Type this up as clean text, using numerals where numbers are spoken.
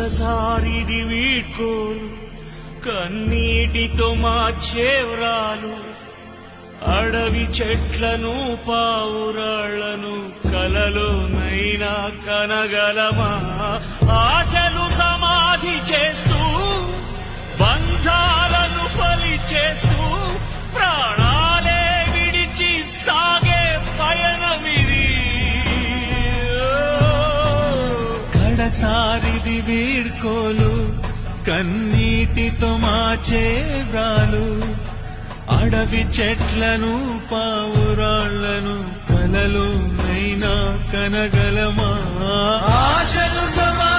కడసారిది వీడ్కోలు కన్నీటితో మార్చేవ్రాలు అడవి చెట్లను పావురాళ్లను కలలోనైనా కనగలమా ఆశలు సమాధి చేస్తూ బంధాలను బలి చేస్తూ ప్రాణాలే విడిచి సాగే పయనమిది కడసారిది వీడ్కోలు కన్నీటితో మార్చేవ్రాలు అడవి చెట్లను పావురాళ్లను కలలోనైనా కనగలమా ఆశలు సమా